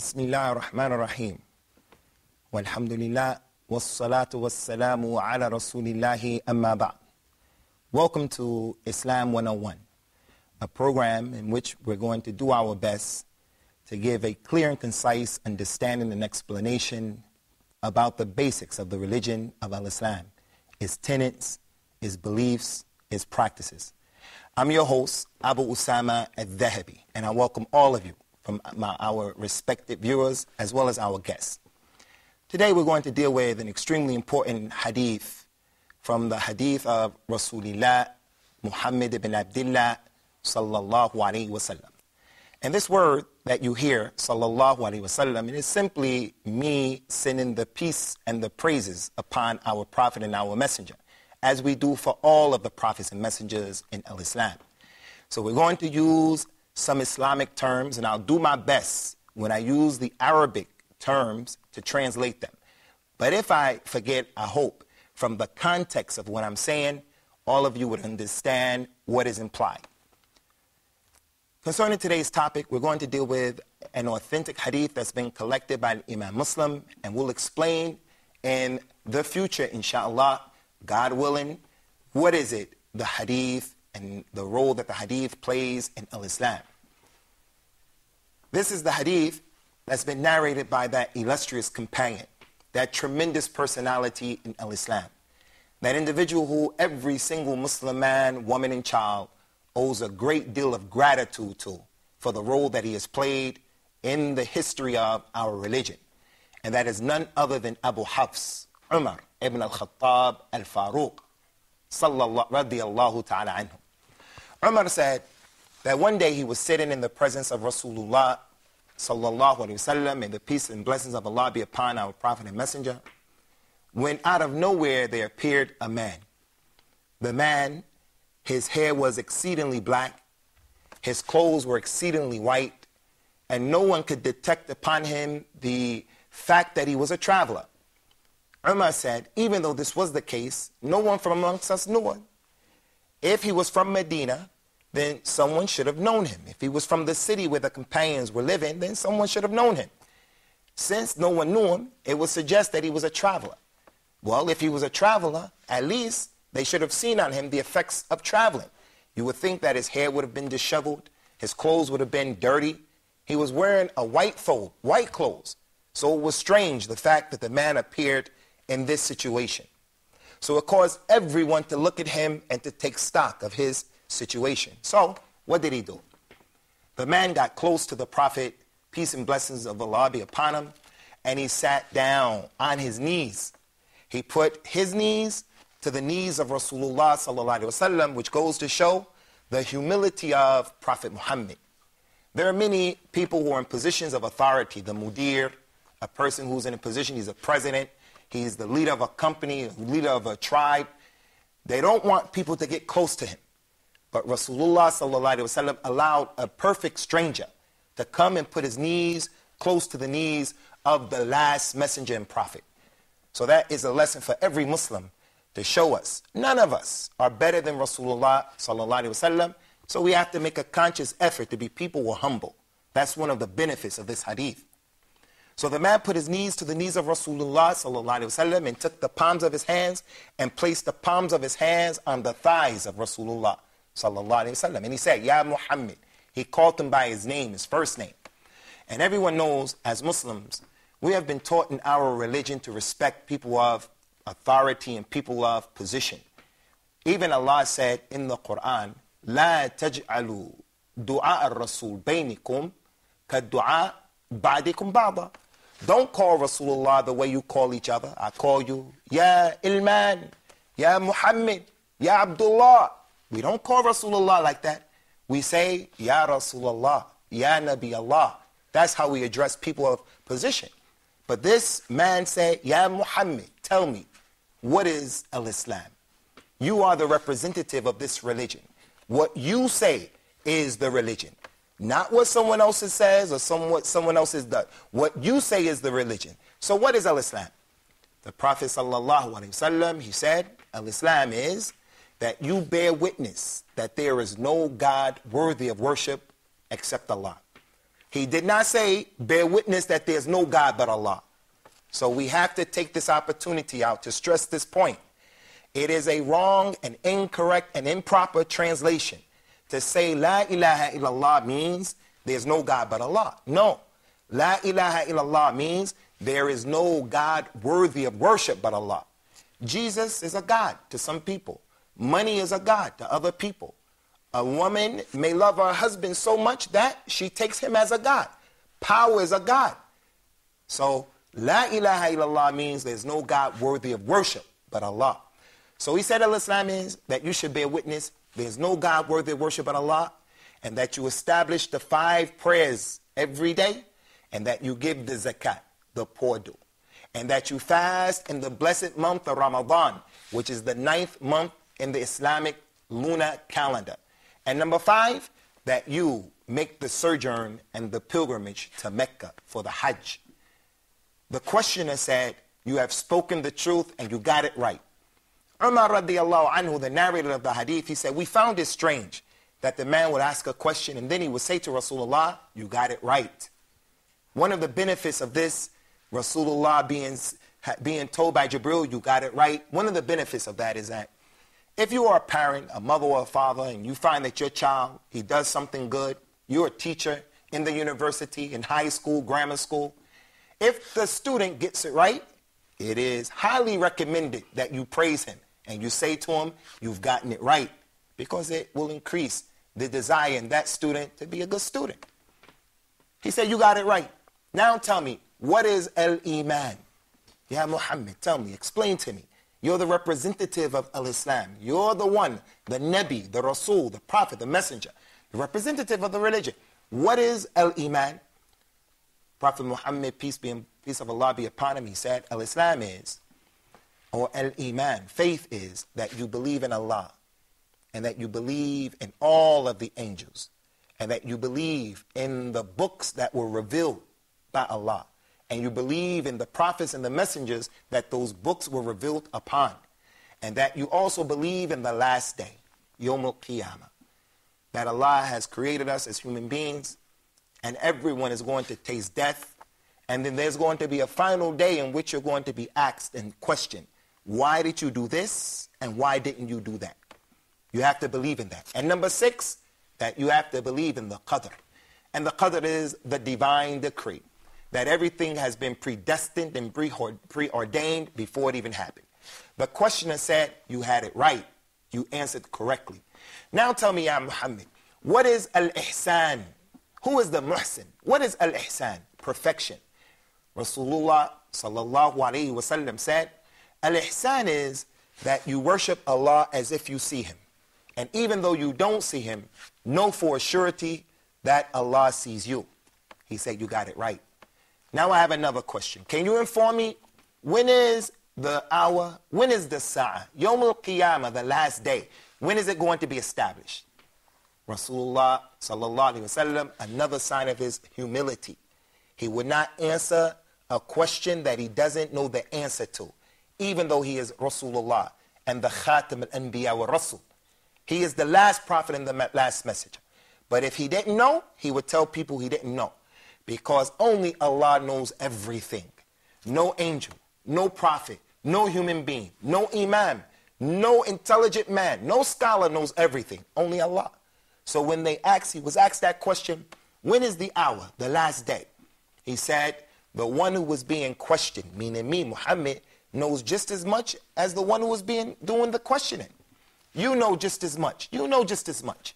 Bismillah ar-Rahman ar-Rahim. Walhamdulillah, wassalatu wassalamu ala rasulillahi amma ba'. Welcome to Islam 101, a program in which we're going to do our best to give a clear and concise understanding and explanation about the basics of the religion of Al-Islam, its tenets, its beliefs, its practices. I'm your host, Abu Usamah Althahabi, and I welcome all of you from our respected viewers as well as our guests. Today we're going to deal with an extremely important hadith from the hadith of Rasulullah Muhammad ibn Abdullah sallallahu alayhi wasallam. And this word that you hear, sallallahu alayhi wasallam, it is simply me sending the peace and the praises upon our prophet and our messenger, as we do for all of the prophets and messengers in Al-Islam. So we're going to use some Islamic terms, and I'll do my best when I use the Arabic terms to translate them. But if I forget, I hope, from the context of what I'm saying, all of you would understand what is implied. Concerning today's topic, we're going to deal with an authentic hadith that's been collected by Imam Muslim, and we'll explain in the future, inshallah, God willing, what is it, the hadith, and the role that the hadith plays in Al-Islam. This is the hadith that's been narrated by that illustrious companion, that tremendous personality in Al-Islam, that individual who every single Muslim man, woman, and child owes a great deal of gratitude to for the role that he has played in the history of our religion. And that is none other than Abu Hafs, Umar ibn al-Khattab al-Faruq, radiyallahu ta'ala anhu. Umar said that one day he was sitting in the presence of Rasulullah sallallahu alayhi wasallam, and the peace and blessings of Allah be upon our prophet and messenger, when out of nowhere there appeared a man. The man, his hair was exceedingly black, his clothes were exceedingly white, and no one could detect upon him the fact that he was a traveler. Umar said, even though this was the case, no one from amongst us knew him. If he was from Medina, then someone should have known him. If he was from the city where the companions were living, then someone should have known him. Since no one knew him, it would suggest that he was a traveler. Well, if he was a traveler, at least they should have seen on him the effects of traveling. You would think that his hair would have been disheveled, his clothes would have been dirty. He was wearing a white clothes. So it was strange, the fact that the man appeared in this situation. So it caused everyone to look at him and to take stock of his situation. So what did he do? The man got close to the Prophet, peace and blessings of Allah be upon him, and he sat down on his knees. He put his knees to the knees of Rasulullah sallallahu alaihi wasallam, which goes to show the humility of Prophet Muhammad. There are many people who are in positions of authority. The mudir, a person who's in a position, he's a president, he's the leader of a company, leader of a tribe. They don't want people to get close to him. But Rasulullah sallallahu alaihi wasallam allowed a perfect stranger to come and put his knees close to the knees of the last messenger and prophet. So that is a lesson for every Muslim to show us. None of us are better than Rasulullah sallallahu alaihi wasallam. So we have to make a conscious effort to be people who are humble. That's one of the benefits of this hadith. So the man put his knees to the knees of Rasulullah sallallahu alaihi wasallam and took the palms of his hands and placed the palms of his hands on the thighs of Rasulullah sallallahu alaihi wasallam. And he said, Ya Muhammad. He called him by his name, his first name. And everyone knows, as Muslims, we have been taught in our religion to respect people of authority and people of position. Even Allah said in the Quran, لا تجعلوا دعاء الرسول بينكم كالدعاء بعضكم بعضا. Don't call Rasulullah the way you call each other. I call you, Ya Ilman, Ya Muhammad, Ya Abdullah. We don't call Rasulullah like that. We say, Ya Rasulullah, Ya Nabi Allah. That's how we address people of position. But this man said, Ya Muhammad, tell me, what is Al-Islam? You are the representative of this religion. What you say is the religion. Not what someone else says or what someone else has done. What you say is the religion. So what is Al-Islam? The Prophet sallallahu alaihi wasallam, he said, Al-Islam is that you bear witness that there is no God worthy of worship except Allah. He did not say, bear witness that there's no God but Allah. So we have to take this opportunity out to stress this point. It is a wrong and incorrect and improper translation to say La ilaha illallah means there's no God but Allah. No. La ilaha illallah means there is no God worthy of worship but Allah. Jesus is a God to some people. Money is a God to other people. A woman may love her husband so much that she takes him as a God. Power is a God. So La ilaha illallah means there's no God worthy of worship but Allah. So he said al-Islam is that you should bear witness there's no God worthy of worship but Allah, and that you establish the 5 prayers every day, and that you give the zakat, the poor do, and that you fast in the blessed month of Ramadan, which is the 9th month in the Islamic lunar calendar. And number 5, that you make the sojourn and the pilgrimage to Mecca for the Hajj. The questioner said, you have spoken the truth and you got it right. Umar radiallahu anhu, the narrator of the hadith, he said, we found it strange that the man would ask a question and then he would say to Rasulullah, you got it right. One of the benefits of this, Rasulullah being told by Jibril, you got it right. One of the benefits of that is that if you are a parent, a mother or a father, and you find that your child, he does something good, you're a teacher in the university, in high school, grammar school, if the student gets it right, it is highly recommended that you praise him and you say to him, you've gotten it right, because it will increase the desire in that student to be a good student. He said, you got it right. Now tell me, what is al-Iman? Ya Muhammad, tell me, explain to me. You're the representative of al-Islam. You're the one, the Nabi, the Rasul, the Prophet, the Messenger, the representative of the religion. What is al-Iman? Prophet Muhammad, peace of Allah be upon him, he said, al-Islam is, or al-Iman, faith is that you believe in Allah, and that you believe in all of the angels, and that you believe in the books that were revealed by Allah, and you believe in the prophets and the messengers that those books were revealed upon, and that you also believe in the last day, Yawm al-Qiyamah, that Allah has created us as human beings, and everyone is going to taste death, and then there's going to be a final day in which you're going to be asked and questioned, why did you do this, and why didn't you do that? You have to believe in that. And number 6, that you have to believe in the Qadr. And the Qadr is the divine decree, that everything has been predestined and preordained before it even happened. The questioner said, you had it right. You answered correctly. Now tell me, Ya Muhammad, what is al-Ihsan? Who is the Muhsin? What is al-Ihsan? Perfection. Rasulullah sallallahu alayhi wa sallam said, al-Ihsan is that you worship Allah as if you see him. And even though you don't see him, know for a surety that Allah sees you. He said, you got it right. Now I have another question. Can you inform me, when is the hour, when is the Sa'ah? Yawm al-Qiyamah, the last day. When is it going to be established? Rasulullah sallallahu alayhi wa sallam, another sign of his humility. He would not answer a question that he doesn't know the answer to, even though he is Rasulullah and the Khatam al-Anbiya wa Rasul. He is the last prophet and the last messenger. But if he didn't know, he would tell people he didn't know. Because only Allah knows everything. No angel, no prophet, no human being, no imam, no intelligent man, no scholar knows everything. Only Allah. So when he was asked that question, when is the hour, the last day? He said, the one who was being questioned, meaning me, Muhammad, knows just as much as the one who was doing the questioning. You know just as much. You know just as much.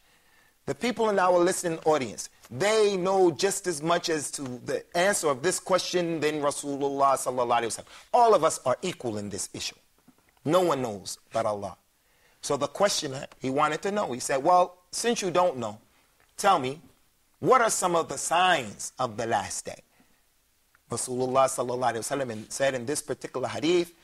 The people in our listening audience, they know just as much as to the answer of this question than Rasulullah sallallahu alaihi wasallam. All of us are equal in this issue. No one knows but Allah. So the questioner, he wanted to know. He said, well, since you don't know, tell me, what are some of the signs of the last day? Rasulullah sallallahu alaihi wasallam said in this particular hadith,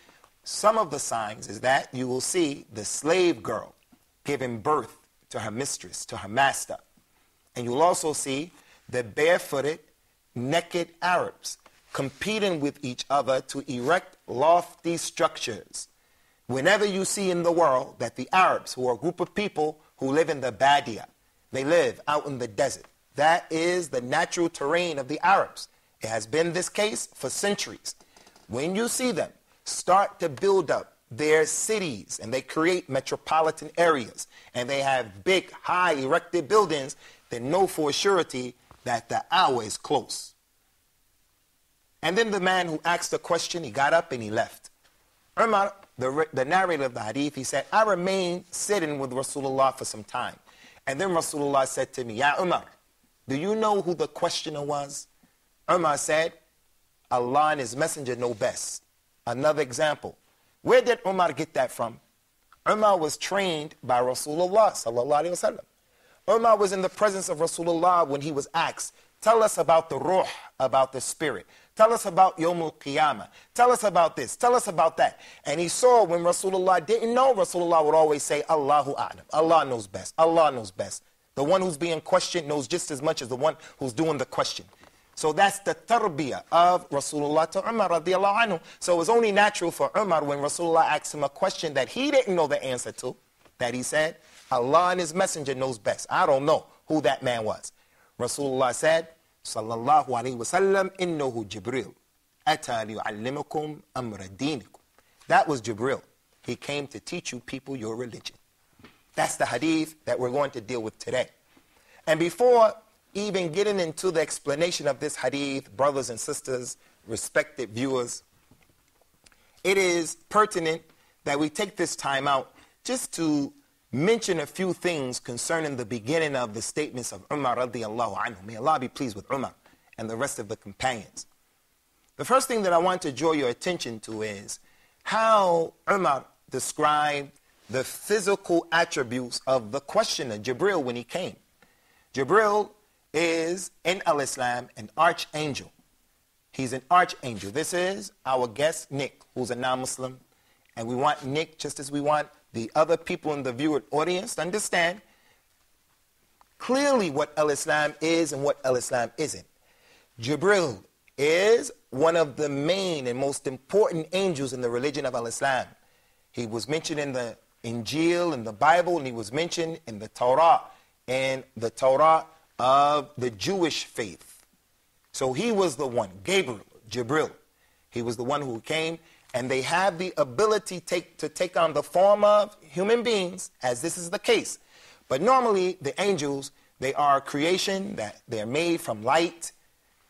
some of the signs is that you will see the slave girl giving birth to her mistress, to her master. And you'll also see the barefooted, naked Arabs competing with each other to erect lofty structures. Whenever you see in the world that the Arabs, who are a group of people who live in the Badia, they live out in the desert, That is the natural terrain of the Arabs. It has been this case for centuries. When you see them start to build up their cities and they create metropolitan areas and they have big, high erected buildings, then know for a surety that the hour is close. And then the man who asked the question, he got up and he left. Umar, the narrator of the hadith, he said, I remained sitting with Rasulullah for some time. And then Rasulullah said to me, Ya Umar, do you know who the questioner was? Umar said, Allah and His Messenger know best. Another example. Where did Umar get that from? Umar was trained by Rasulullah sallallahu alaihi wasallam. Umar was in the presence of Rasulullah when he was asked, tell us about the ruh, about the spirit. Tell us about Yawmul Qiyamah. Tell us about this. Tell us about that. And he saw when Rasulullah didn't know, Rasulullah would always say, Allahu A'lam. Allah knows best. Allah knows best. The one who's being questioned knows just as much as the one who's doing the question. So that's the tarbiyah of Rasulullah to Umar radiallahu anhu. So it was only natural for Umar when Rasulullah asked him a question that he didn't know the answer to, that he said, Allah and His Messenger knows best. I don't know who that man was. Rasulullah said, sallallahu alayhi wa sallam, innahu Jibril, ata liyu'allimukum amra dinikum. That was Jibril. He came to teach you people your religion. That's the hadith that we're going to deal with today. And before even getting into the explanation of this hadith, brothers and sisters, respected viewers, it is pertinent that we take this time out just to mention a few things concerning the beginning of the statements of Umar radiallahu anhu. May Allah be pleased with Umar and the rest of the companions. The first thing that I want to draw your attention to is how Umar described the physical attributes of the questioner, Jibril, when he came. Jibril is, in al-Islam, an archangel. He's an archangel. This is our guest, Nick, who's a non-Muslim. And we want Nick, just as we want the other people in the viewer audience, to understand clearly what al-Islam is and what al-Islam isn't. Jibril is one of the main and most important angels in the religion of al-Islam. He was mentioned in the Injil, in the Bible, and he was mentioned in the Torah, and the Torah of the Jewish faith. So he was the one, Gabriel, Jibril. He was the one who came, and they have the ability to take on the form of human beings, as this is the case. But normally, the angels, they are creation, that they're made from light.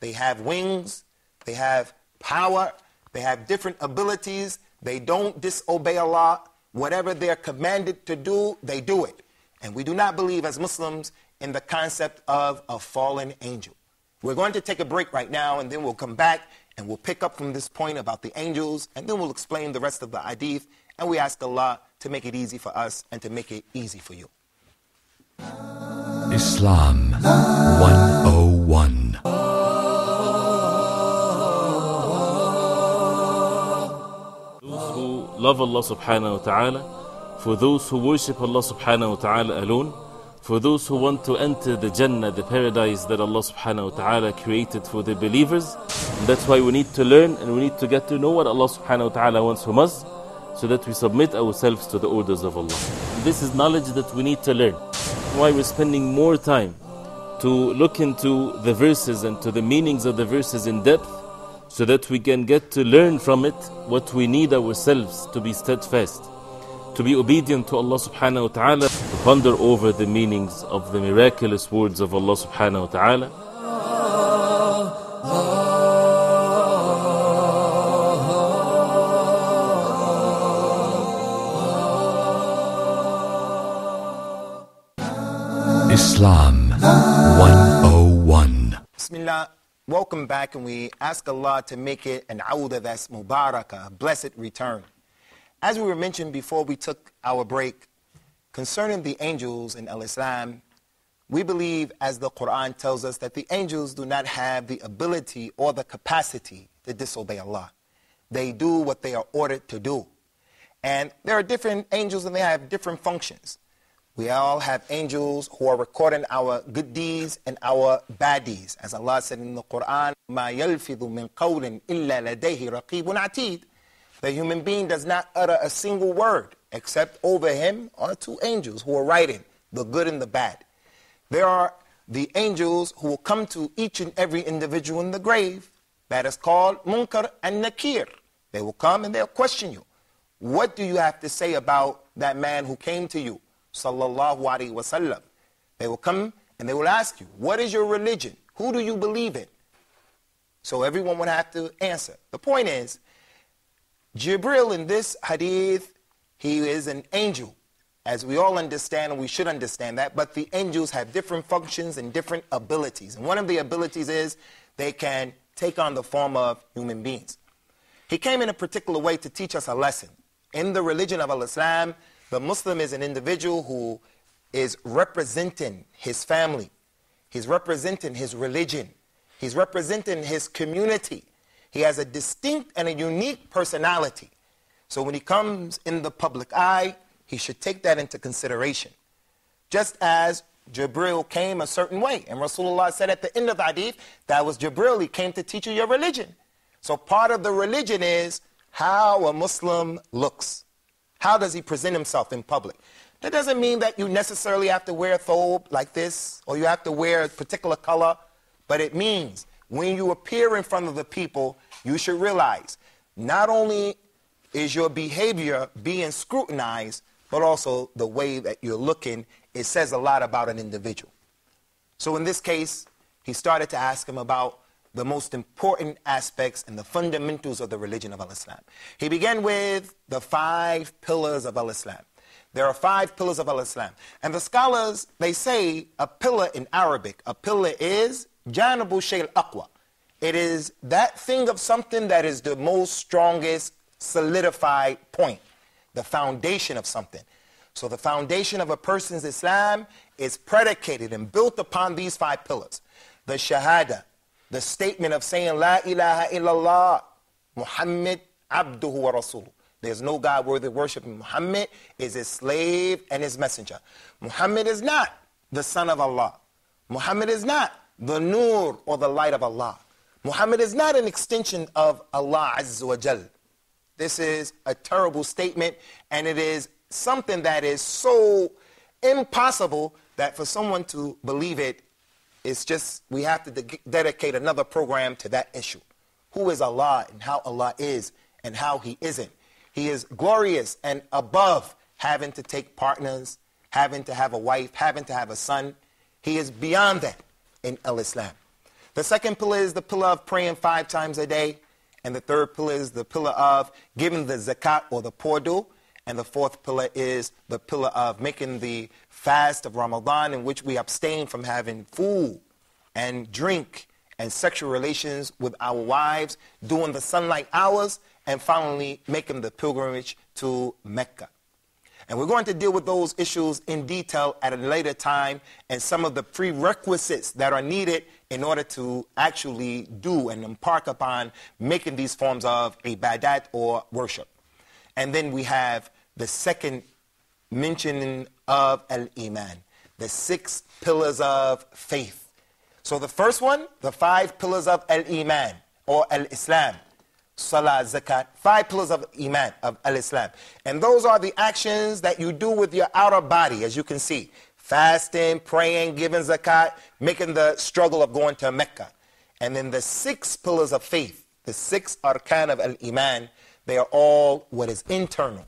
They have wings. They have power. They have different abilities. They don't disobey Allah. Whatever they're commanded to do, they do it. And we do not believe as Muslims in the concept of a fallen angel. We're going to take a break right now, and then we'll come back and we'll pick up from this point about the angels, and then we'll explain the rest of the hadith, and we ask Allah to make it easy for us and to make it easy for you. Islam 101. Those who love Allah subhanahu wa ta'ala, for those who worship Allah subhanahu wa ta'ala alone, for those who want to enter the Jannah, the paradise that Allah subhanahu wa ta'ala created for the believers. And that's why we need to learn and we need to get to know what Allah subhanahu wa ta'ala wants from us, so that we submit ourselves to the orders of Allah. And this is knowledge that we need to learn. Why we're spending more time to look into the verses and to the meanings of the verses in depth, so that we can get to learn from it what we need ourselves to be steadfast, to be obedient to Allah subhanahu wa ta'ala, to ponder over the meanings of the miraculous words of Allah subhanahu wa ta'ala. Islam 101. Bismillah. Welcome back, and we ask Allah to make it an awda that's mubarakah, a blessed return. As we were mentioned before we took our break, concerning the angels in al-Islam, we believe, as the Quran tells us, that the angels do not have the ability or the capacity to disobey Allah. They do what they are ordered to do. And there are different angels and they have different functions. We all have angels who are recording our good deeds and our bad deeds. As Allah said in the Quran, مَا يَلْفِظُ مِنْ قَوْلٍ إِلَّا لَدَيْهِ رَقِيبٌ عَتِيدٌ. The human being does not utter a single word, except over him are two angels who are writing the good and the bad. There are the angels who will come to each and every individual in the grave. That is called Munkar and Nakir. They will come and they'll question you. What do you have to say about that man who came to you? Sallallahu alaihi wasallam. They will come and they will ask you, what is your religion? Who do you believe in? So everyone would have to answer. The point is, Jibril in this hadith, he is an angel. As we all understand, and we should understand that, but the angels have different functions and different abilities. And one of the abilities is they can take on the form of human beings. He came in a particular way to teach us a lesson. In the religion of Islam, the Muslim is an individual who is representing his family. He's representing his religion. He's representing his community. He has a distinct and a unique personality. So when he comes in the public eye, he should take that into consideration. Just as Jibril came a certain way. And Rasulullah said at the end of the hadith, that was Jibril, he came to teach you your religion. So part of the religion is how a Muslim looks. How does he present himself in public? That doesn't mean that you necessarily have to wear a thobe like this, or you have to wear a particular color, but it means when you appear in front of the people, you should realize not only is your behavior being scrutinized, but also the way that you're looking, it says a lot about an individual. So in this case, he started to ask him about the most important aspects and the fundamentals of the religion of Islam. He began with the 5 pillars of Islam. There are 5 pillars of Islam. And the scholars, they say a pillar in Arabic, a pillar is janabu shay'il aqwa. It is that thing of something that is the most strongest solidified point, the foundation of something. So the foundation of a person's Islam is predicated and built upon these 5 pillars. The shahada, the statement of saying La ilaha illallah, Muhammad abduhu wa rasuluh. There's no God worthy of worship. Muhammad is his slave and his messenger. Muhammad is not the son of Allah. Muhammad is not the nur or the light of Allah. Muhammad is not an extension of Allah Azza wa Jal. This is a terrible statement, and it is something that is so impossible that for someone to believe it, it's just, we have to dedicate another program to that issue. Who is Allah and how Allah is and how He isn't. He is glorious and above having to take partners, having to have a wife, having to have a son. He is beyond that in Islam. The second pillar is the pillar of praying 5 times a day. And the third pillar is the pillar of giving the zakat or the poor due. And the fourth pillar is the pillar of making the fast of Ramadan, in which we abstain from having food and drink and sexual relations with our wives, doing the sunlight hours, and finally making the pilgrimage to Mecca. And we're going to deal with those issues in detail at a later time and some of the prerequisites that are needed in order to actually do and embark upon making these forms of ibadat or worship. And then we have the second mentioning of al-Iman, the 6 pillars of faith. So the first one, the 5 pillars of al-Iman or al-Islam. Salah, zakat, 5 pillars of Iman, of al-Islam. And those are the actions that you do with your outer body, as you can see. Fasting, praying, giving zakat, making the struggle of going to Mecca. And then the 6 pillars of faith, the 6 arkan of al-Iman, they are all what is internal.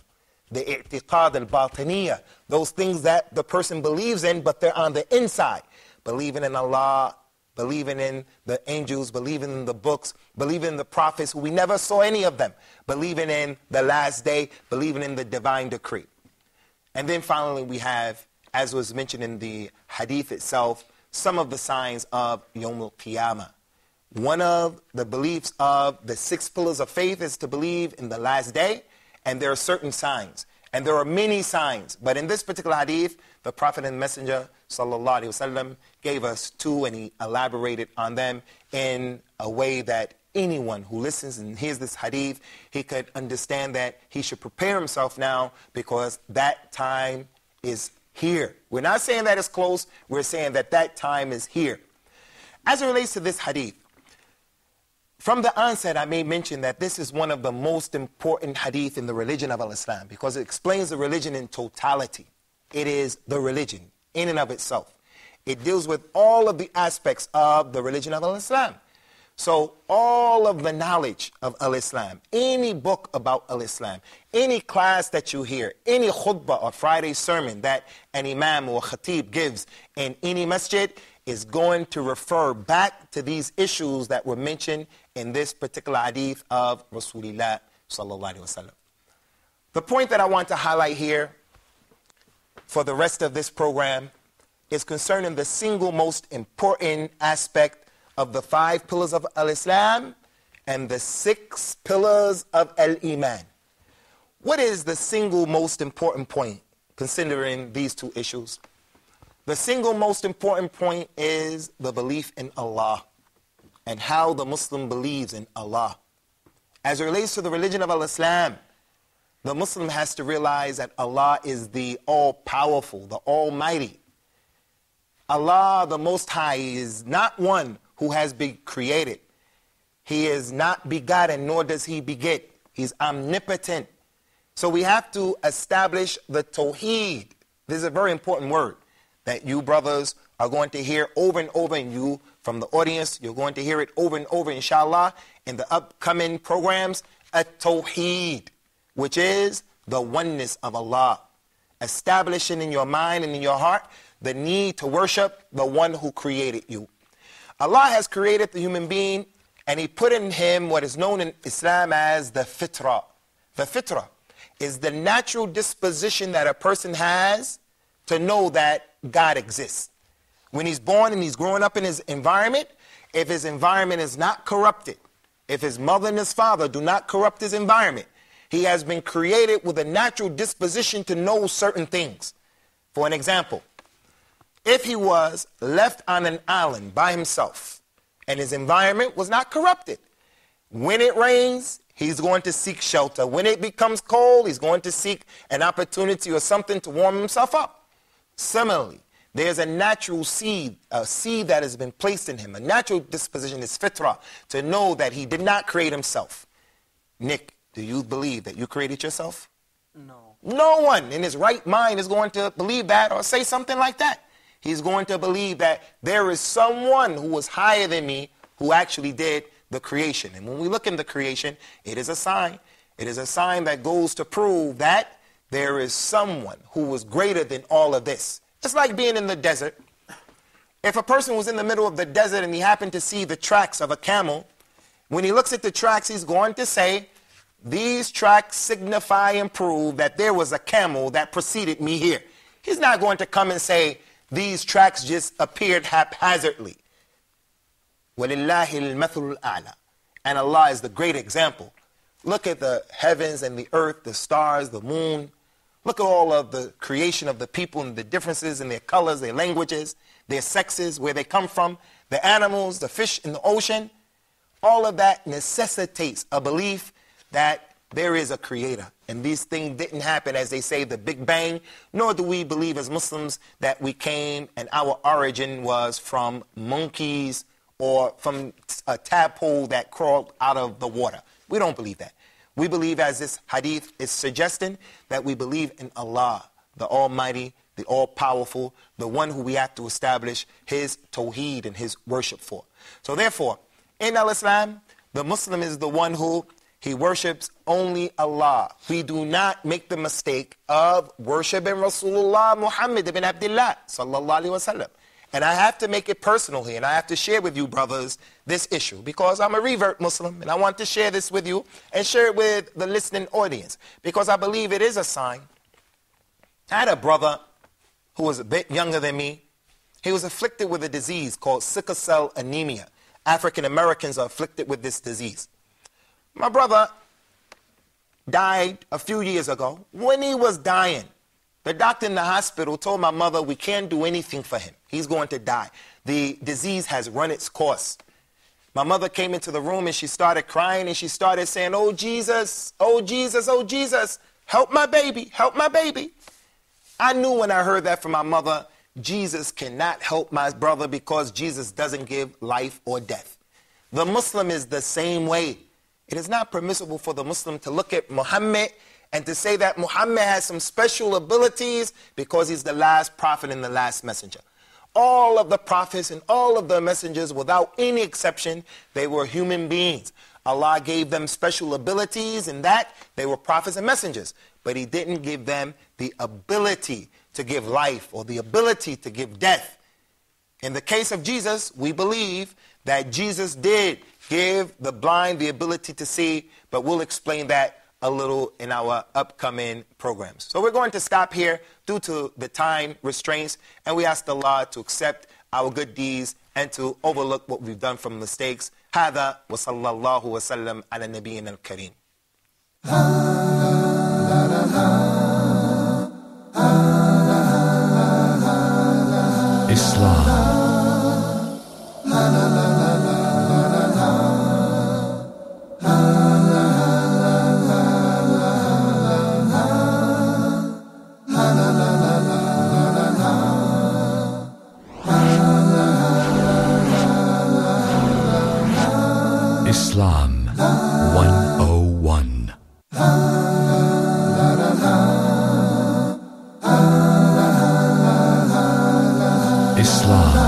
The i'tiqad al-bataniyah, those things that the person believes in, but they're on the inside. Believing in Allah, believing in the angels, believing in the books, believing in the prophets, who we never saw any of them, believing in the last day, believing in the divine decree. And then finally we have, as was mentioned in the hadith itself, some of the signs of Yawm al-Qiyamah. One of the beliefs of the 6 pillars of faith is to believe in the last day, and there are certain signs. And there are many signs. But in this particular hadith, the Prophet and Messenger, sallallahu alaihi wasallam, gave us 2, and he elaborated on them in a way that anyone who listens and hears this hadith, he could understand that he should prepare himself now, because that time is here. We're not saying that it's close. We're saying that that time is here. As it relates to this hadith, from the onset, I may mention that this is one of the most important hadith in the religion of Islam, because it explains the religion in totality. It is the religion in and of itself. It deals with all of the aspects of the religion of Islam. So all of the knowledge of Al-Islam, any book about Al-Islam, any class that you hear, any khutbah or Friday sermon that an imam or khatib gives in any masjid is going to refer back to these issues that were mentioned in this particular hadith of Rasulullah sallallahu alaihi wasallam. The point that I want to highlight here for the rest of this program is concerning the single most important aspect of the 5 pillars of Al-Islam and the 6 pillars of Al-Iman. What is the single most important point considering these 2 issues? The single most important point is the belief in Allah and how the Muslim believes in Allah. As it relates to the religion of Al-Islam, the Muslim has to realize that Allah is the all-powerful, the almighty. Allah, the Most High, is not one who has been created. He is not begotten, nor does he beget. He's omnipotent. So we have to establish the Tawheed. This is a very important word that you brothers are going to hear over and over, and you from the audience, you're going to hear it over and over, inshallah, in the upcoming programs, at-Tawheed, which is the oneness of Allah. Establishing in your mind and in your heart the need to worship the one who created you. Allah has created the human being, and he put in him what is known in Islam as the fitrah. The fitrah is the natural disposition that a person has to know that God exists. When he's born and he's growing up in his environment, if his environment is not corrupted, if his mother and his father do not corrupt his environment, he has been created with a natural disposition to know certain things. For an example, if he was left on an island by himself and his environment was not corrupted, when it rains, he's going to seek shelter. When it becomes cold, he's going to seek an opportunity or something to warm himself up. Similarly, there's a natural seed, a seed that has been placed in him, a natural disposition, is fitrah, to know that he did not create himself. Nick, do you believe that you created yourself? No. No one in his right mind is going to believe that or say something like that. He's going to believe that there is someone who was higher than me who actually did the creation. And when we look in the creation, it is a sign. It is a sign that goes to prove that there is someone who was greater than all of this. It's like being in the desert. If a person was in the middle of the desert and he happened to see the tracks of a camel, when he looks at the tracks, he's going to say, these tracks signify and prove that there was a camel that preceded me here. He's not going to come and say, these tracks just appeared haphazardly. وَلِلَّهِ الْمَثُلُ الْأَعْلَى. And Allah is the great example. Look at the heavens and the earth, the stars, the moon. Look at all of the creation of the people and the differences in their colors, their languages, their sexes, where they come from, the animals, the fish in the ocean. All of that necessitates a belief that there is a creator. And these things didn't happen, as they say, the Big Bang, nor do we believe as Muslims that we came and our origin was from monkeys or from a tadpole that crawled out of the water. We don't believe that. We believe, as this hadith is suggesting, that we believe in Allah, the Almighty, the All-Powerful, the one who we have to establish his tawheed and his worship for. So therefore, in Al-Islam, the Muslim is the one who he worships only Allah. We do not make the mistake of worshiping Rasulullah Muhammad ibn Abdullah sallallahu alaihi wasallam. And I have to make it personal here, and I have to share with you, brothers, this issue, because I'm a revert Muslim, and I want to share this with you and share it with the listening audience, because I believe it is a sign. I had a brother who was a bit younger than me. He was afflicted with a disease called sickle cell anemia. African Americans are afflicted with this disease. My brother died a few years ago. When he was dying, the doctor in the hospital told my mother, we can't do anything for him. He's going to die. The disease has run its course. My mother came into the room and she started crying and she started saying, oh Jesus, oh Jesus, oh Jesus, help my baby, help my baby. I knew when I heard that from my mother, Jesus cannot help my brother because Jesus doesn't give life or death. The Muslim is the same way. It is not permissible for the Muslim to look at Muhammad and to say that Muhammad has some special abilities because he's the last prophet and the last messenger. all of the prophets and all of the messengers, without any exception, they were human beings. Allah gave them special abilities in that they were prophets and messengers. But He didn't give them the ability to give life or the ability to give death. In the case of Jesus, we believe that Jesus did give the blind the ability to see, but we'll explain that a little in our upcoming programs. So we're going to stop here due to the time restraints, and we ask Allah to accept our good deeds and to overlook what we've done from mistakes. هذا وصلى الله وسلم على نبينا الكريم. Islam. Islam 101. Islam.